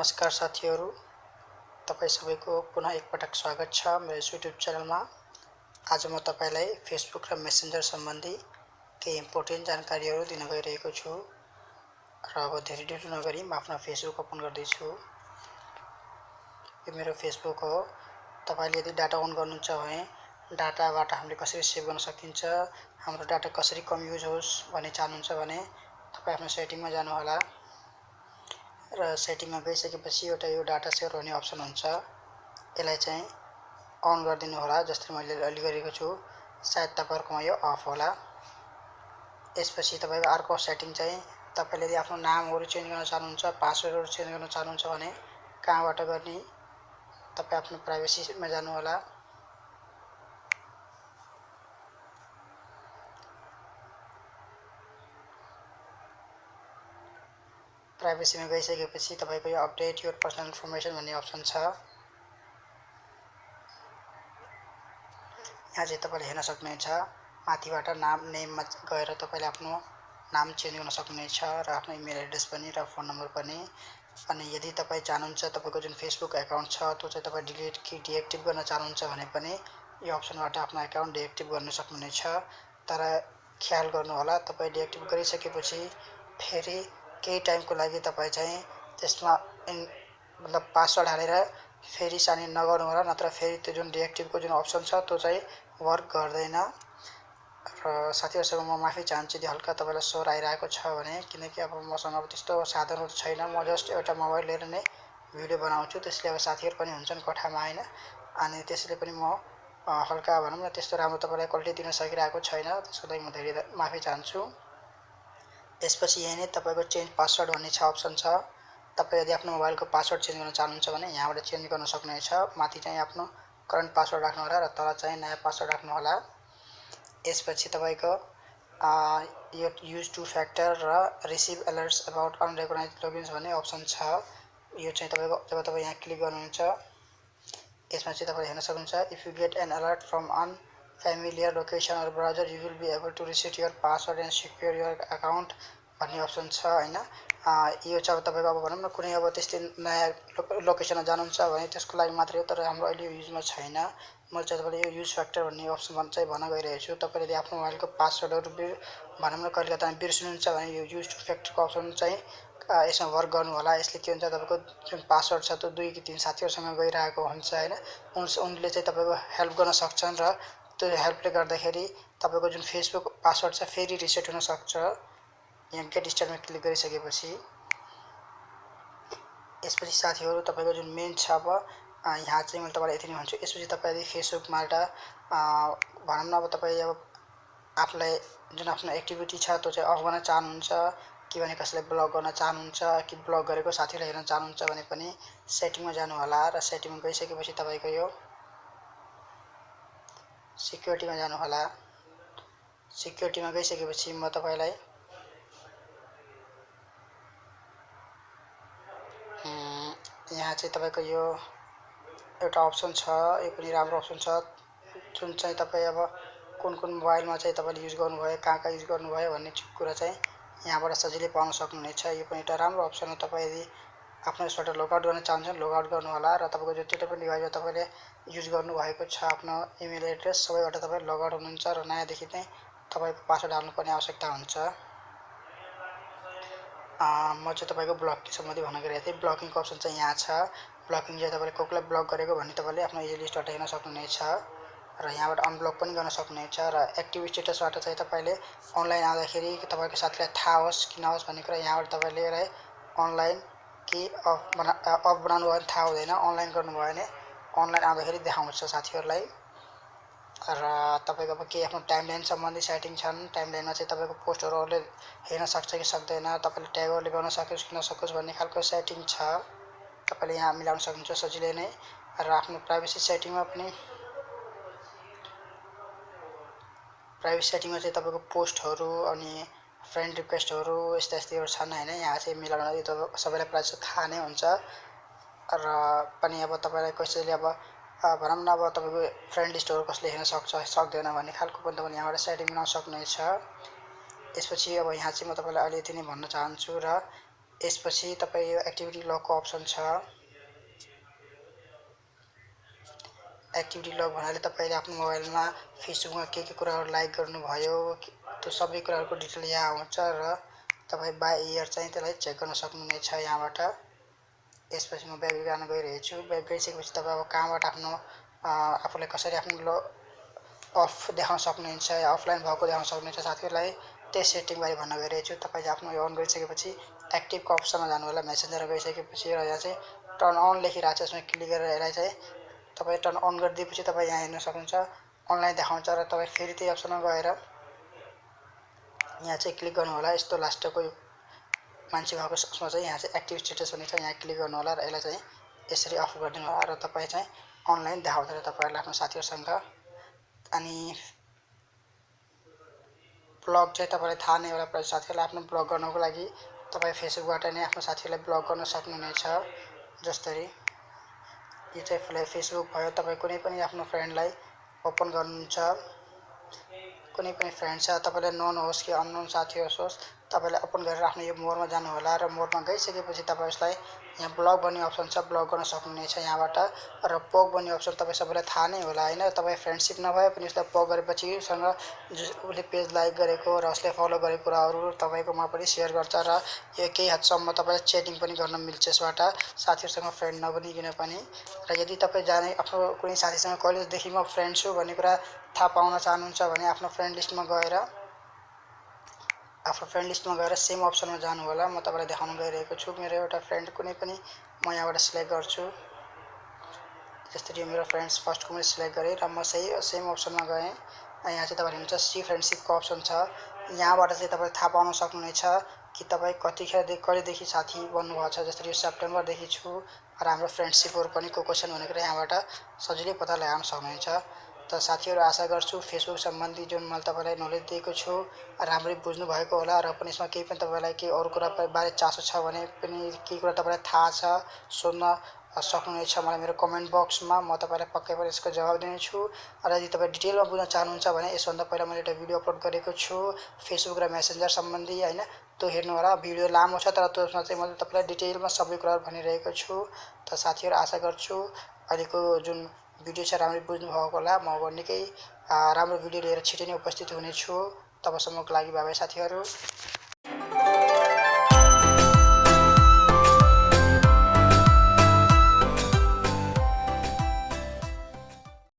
नमस्कार साथीहरू, तपाईं सबैको पुनः एकपटक स्वागत छ मेरो युट्युब च्यानलमा। आज म तपाईलाई फेसबुक र मेसेन्जर सम्बन्धी केही इम्पोर्टेन्ट जानकारीहरू दिन गइरहेको छु र अब धेरै ढिलो नगरी म आफ्नो फेसबुक ओपन गर्दैछु। यो मेरो फेसबुक हो। तपाईले यदि डाटा अन गर्नुहुन्छ भने डाटाबाट हामीले कसरी सेभ गर्न सकिन्छ, हाम्रो डाटा कसरी कम युज होस् भन्ने चाहनुहुन्छ भने तपाई आफ्नो सेटिङमा जानुहोला र सेटिङमा गइसकेपछि एउटा यो डाटा सेभ गर्ने अप्सन हुन्छ। यसलाई चाहिँ अन गरिदिनु होला, जस्तै मैले अलि गरेको छु। सायद तपाईहरुकोमा यो अफ होला। यसपछि तपाईको अर्को सेटिङ चाहिँ तपाईले यदि आफ्नो नामहरु चेन्ज गर्न चाहनुहुन्छ, पासवर्डहरु चेन्ज गर्न चाहनुहुन्छ भने कहाँबाट गर्ने, तपाई आफ्नो प्राइभेसीमा जानु होला। प्राइभेसीमा गइसकेपछि तपाईको यो अपडेट योर पर्सनल इन्फर्मेसन भन्ने अप्सन छ। यहाँ चाहिँ तपाईले हेर्न सक्नुहुन्छ, माथिबाट नेममा गएर तपाईले आफ्नो नाम चेन्ज गर्न सक्नुहुनेछ र आफ्नो इमेल एड्रेस पनि र फोन नम्बर पनि। अनि यदि तपाई चाहनुहुन्छ तपाईको जुन फेसबुक अकाउन्ट छ त्यो चाहिँ तपाई डिलिट कि डिएक्टिभ गर्न चाहनुहुन्छ भने पनि यो अप्सनबाट आफ्नो अकाउन्ट डिएक्टिभ गर्न सक्नुहुनेछ। तर ख्याल गर्नु होला, तपाई डिएक्टिभ गरिसकेपछि फेरि केही टाइमको लागि तपाई चाहिँ त्यसमा मतलब पासवर्ड हालेर फेरि साइन इन नगर्नु होला, नत्र फेरि त्यो जुन डिएक्टिभको जुन अप्सन छ त्यो चाहिँ वर्क गर्दैन। र साथीहरुसँग म माफी चाहन्छु यदि हल्का तपाईलाई स्वर आइरहेको छ भने, किनकि अब मसँग अब त्यस्तो साधनहरु छैन। म जस्ट एउटा मोबाइल लिएर नै भिडियो बनाउँछु, त्यसले अब साथीहरु पनि हुन्छन् कोठामा हैन, अनि त्यसले पनि म हल्का भनौं न त्यस्तो राम्रो तपाईलाई क्वालिटी दिन सकिरहेको छैन। त्यसको लागि म धेरै माफी चाहन्छु। यसपछि यही नै तपाईको चेन्ज पासवर्ड भन्ने छ अप्सन छ। तपाई यदि आफ्नो मोबाइलको पासवर्ड चेन्ज गर्न चाहनुहुन्छ भने यहाँबाट चेन्ज गर्न सक्नुहुनेछ। माथि चाहिँ आफ्नो करेन्ट पासवर्ड राख्नु होला र तल चाहिँ नयाँ पासवर्ड राख्नु होला। यसपछि तपाईको यो युज टु फ्याक्टर र रिसिभ अलर्ट्स अबाउट अनरेकग्नाइज्ड लगिन्स भन्ने अप्सन छ। यो चाहिँ तपाईको जब तपाई यहाँ क्लिक गर्नुहुन्छ, यसमा चाहिँ तपाईले हेर्न सक्नुहुन्छ, if you get an alert from unfamiliar location or browser you will be able to reset your password and secure your account भन्ने अप्सन छ हैन। यो चाहिँ अब तपाईको अब भनौं न कुनै अब त्यस्तै नयाँ लोकेसनमा जानुहुन्छ भने त्यसको लागि मात्रै हो, तर हाम्रो अहिले युजमा छैन। म चाहिँ तपाईलाई यो युज फ्याक्टर भन्ने अप्सन चाहिँ भन्न गइरहेको छु। तपाईले यदि आफ्नो मोबाइलको पासवर्डहरु भनौं न कहिलेकाहीँ बिर्सिनुहुन्छ भने यो युज टु फ्याक्टरको अप्सन चाहिँ यसमा वर्क गर्नु होला। यसले के हुन्छ, तपाईको जुन पासवर्ड छ त्यो 2 कि 3 साथीहरुसँग गइरहेको हुन्छ हैन, उनले चाहिँ तपाईको हेल्प गर्न सक्छन् र त्यो हेल्पले गर्दाखेरि तपाईको जुन फेसबुक पासवर्ड छ फेरि रिसेट हुन सक्छ। यहाँ गेट स्टार्टमा क्लिक गरिसकेपछि यसपछि साथीहरु तपाईको जुन मेन छ अब यहाँ चाहिँ मैले तपाईलाई यति नै भन्छु। यसपछि तपाई यदि फेसबुकबाट भनौं न अब तपाई अब आफुलाई जुन आफ्नो एक्टिभिटी छ त्यो चाहिँ अफ गर्न चाहनुहुन्छ कि भने कसैलाई ब्लक गर्न चाहनुहुन्छ कि ब्लक गरेको साथीलाई हेर्न चाहनुहुन्छ भने पनि सेटिङमा जानु होला र सेटिङमा गइसकेपछि तपाईको यो सिक्युरिटीमा जानु होला। सिक्युरिटीमा गइसकेपछि म तपाईलाई यहाँ चाहिँ तपाईको यो एउटा अप्सन छ, यो पनि राम्रो अप्सन छ, जुन चाहिँ तपाई अब कुन मोबाइलमा चाहिँ तपाईले युज गर्नुभयो, कहाँ युज गर्नुभयो भन्ने कुरा चाहिँ यहाँबाट सजिलै पाउन सक्नुहुनेछ। यो पनि एउटा राम्रो अप्सन हो। तपाई यदि आफ्नो यसबाट लगआउट गर्न चाहनुहुन्छ लगआउट गर्नु होला र तपाईको जति पनि डिभाइसमा तपाईले युज गर्नुभएको छ आफ्नो इमेल एड्रेस सबैबाट तपाई लगआउट हुनुहुन्छ र नयाँदेखि चाहिँ तपाईको पासवर्ड हाल्नुपर्ने आवश्यकता हुन्छ। म चाहिँ तपाईको ब्लकिङ सम्बन्धी भन्न गइरहेको थिएँ। ब्लकिङको अप्सन चाहिँ यहाँ छ। ब्लकिङ चाहिँ तपाईले कोकलाई ब्लक गरेको भन्ने तपाईले आफ्नो इजी लिस्टबाट हेर्न सक्नुहुनेछ र यहाँबाट अनब्लक पनि गर्न सक्नुहुनेछ। र एक्टिभ स्टेटसबाट चाहिँ तपाईले अनलाइन आउँदाखेरि तपाईको साथीलाई थाहा होस् कि नहोस् भन्ने कुरा यहाँबाट तपाईले यसलाई अनलाइन कि अफ बनाउनु भयो भने थाहा हुँदैन, अनलाइन गर्नुभयो भने अनलाइन आउँदाखेरि देखाउँछ साथीहरुलाई। र तपाईको अब के आफ्नो टाइमलाइन सम्बन्धी सेटिङ छन्। टाइमलाइनमा चाहिँ तपाईको पोस्टहरुले हेर्न सक्छ कि सक्दैन, तपाईले ट्यागहरुले गर्न सकोस् कि नसकोस् भन्ने खालको सेटिङ छ। तपाईले यहाँ मिलाउन सक्नुहुन्छ सजिलै नै। र आफ्नो प्राइभेसी सेटिङमा चाहिँ तपाईको पोस्टहरु अनि फ्रेन्ड रिक्वेस्टहरु यस्ताहरु छन् हैन। यहाँ चाहिँ मिलाउन यो त सबैलाई प्रायः थाहा नै हुन्छ। र पनि अब तपाईलाई कसैले अब भनौं न अब तपाईको फ्रेन्ड लिस्टहरु कसले हेर्न सक्दैन भन्ने खालको पनि तपाईले यहाँबाट सेटिङ बनाउन सक्नुहुनेछ। यसपछि अब यहाँ चाहिँ म तपाईलाई अहिले यति नै भन्न चाहन्छु र यसपछि तपाईँ यो एक्टिभिटी लकको अप्सन छ। एक्टिभिटी लक भन्नाले तपाईँले आफ्नो मोबाइलमा फेसबुकमा के कुराहरू लाइक गर्नुभयो त्यो सबै कुराहरूको डिटेल यहाँ आउँछ र तपाईँ बाई इयर चाहिँ त्यसलाई चेक गर्न सक्नुहुनेछ यहाँबाट। यसपछि म ब्याक जान गइरहेछु। ब्याक गइसकेपछि तपाईँ अब कहाँबाट आफ्नो आफूलाई कसरी आफ्नो अफ देखाउन सक्नुहुन्छ या अफलाइन भएको देखाउन सक्नुहुन्छ साथीहरूलाई त्यस सेटिङबारे भन्न गइरहेछु। तपाईँले आफ्नो यो अन गरिसकेपछि एक्टिभको अप्सनमा जानु होला। मेसेन्जरमा गइसकेपछि र यहाँ चाहिँ टर्न अन लेखिरहेको छ, यसमा क्लिक गरेर यसलाई चाहिँ तपाईँ टर्न अन गरिदिएपछि तपाईँ यहाँ हेर्न सक्नुहुन्छ अनलाइन देखाउँछ र तपाईँ फेरि त्यही अप्सनमा गएर यहाँ चाहिँ क्लिक गर्नु होला। यस्तो लास्टको मान्छे भएको उसमा चाहिँ यहाँ चाहिँ एक्टिभ स्टेटस भन्ने छ, यहाँ क्लिक गर्नु होला र यसलाई चाहिँ यसरी अफ गरिदिनु होला र तपाईँ चाहिँ अनलाइन देखाउँदैन तपाईँहरूले आफ्नो साथीहरूसँग। अनि ब्लग चाहिँ तपाईँलाई थाहा नै होला, साथीहरूलाई आफ्नो ब्लग गर्नको लागि तपाईँ फेसबुकबाट नै आफ्नो साथीहरूलाई ब्लग गर्न सक्नुहुनेछ। जसरी यो चाहिँ फेसबुक भयो, तपाईँ कुनै पनि आफ्नो फ्रेन्डलाई ओपन गर्नुहुन्छ, कुनै पनि फ्रेन्ड छ तपाईँलाई नोन होस् कि अननोन साथी होस्, तपाईँलाई ओपन गरेर आफ्नो यो मोडमा जानु होला र मोडमा गइसकेपछि तपाईँ उसलाई यहाँ ब्लग भन्ने अप्सन छ, ब्लग गर्न सक्नुहुनेछ यहाँबाट। र पोक भन्ने अप्सन तपाईँ सबैलाई थाहा नै होला होइन, तपाईँ फ्रेन्डसिप नभए पनि उसलाई पोक गरेपछि उसँग उसले पेज लाइक गरेको र उसले फलो गरेको कुराहरू तपाईँकोमा पनि सेयर गर्छ र यो केही हदसम्म तपाईँलाई चेटिङ पनि गर्न मिल्छ यसबाट साथीहरूसँग फ्रेन्ड नबनिकन पनि। र यदि तपाईँ जाने आफ्नो कुनै साथीसँग कहिलेदेखि म फ्रेन्ड छु भन्ने कुरा थाहा पाउन चाहनुहुन्छ भने आफ्नो फ्रेन्ड लिस्टमा गएर सेम अप्सनमा जानु होला। म तपाईँलाई देखाउन गइरहेको छु। मेरो एउटा फ्रेन्ड कुनै पनि म यहाँबाट सिलेक्ट गर्छु। जस्तै यो मेरो फ्रेन्ड्स फर्स्टको मैले सिलेक्ट गरेँ र म सेम अप्सनमा गएँ। यहाँ चाहिँ तपाईँले हेर्नुहुन्छ सी फ्रेन्डसिपको अप्सन छ। यहाँबाट चाहिँ तपाईँले थाहा पाउन सक्नुहुनेछ कि तपाईँ कहिलेदेखि साथी बन्नुभएको छ। जस्तै यो सेप्टेम्बरदेखि छु र हाम्रो फ्रेन्डसिपहरू पनि को छन् भनेर यहाँबाट सजिलै पत्ता लगाउन सक्नुहुन्छ। त साथीहरू आशा गर्छु फेसबुक सम्बन्धी जुन मैले तपाईँलाई नलेज दिएको छु राम्ररी बुझ्नु भएको होला र पनि यसमा केही पनि तपाईँलाई केही अरू कुरा बारे चासो छ भने पनि केही कुरा तपाईँलाई थाहा छ सोध्न सक्नुहुनेछ मलाई मेरो कमेन्ट बक्समा। म तपाईँलाई पक्कै पनि यसको जवाब दिनेछु। र यदि तपाईँ डिटेलमा बुझ्न चाहनुहुन्छ भने यसभन्दा पहिला मैले एउटा भिडियो अपलोड गरेको छु फेसबुक र मेसेन्जर सम्बन्धी होइन, त्यो हेर्नु होला। भिडियो लामो छ तर त्यसमा चाहिँ मैले तपाईँलाई डिटेलमा सबै कुराहरू भनिरहेको छु। त साथीहरू आशा गर्छु अहिलेको जुन भिडियो छ राम्ररी बुझ्नु भएको होला। म अब निकै राम्रो भिडियो लिएर छिटै नै उपस्थित हुनेछु। तबसम्मको लागि बाई बाई साथीहरू।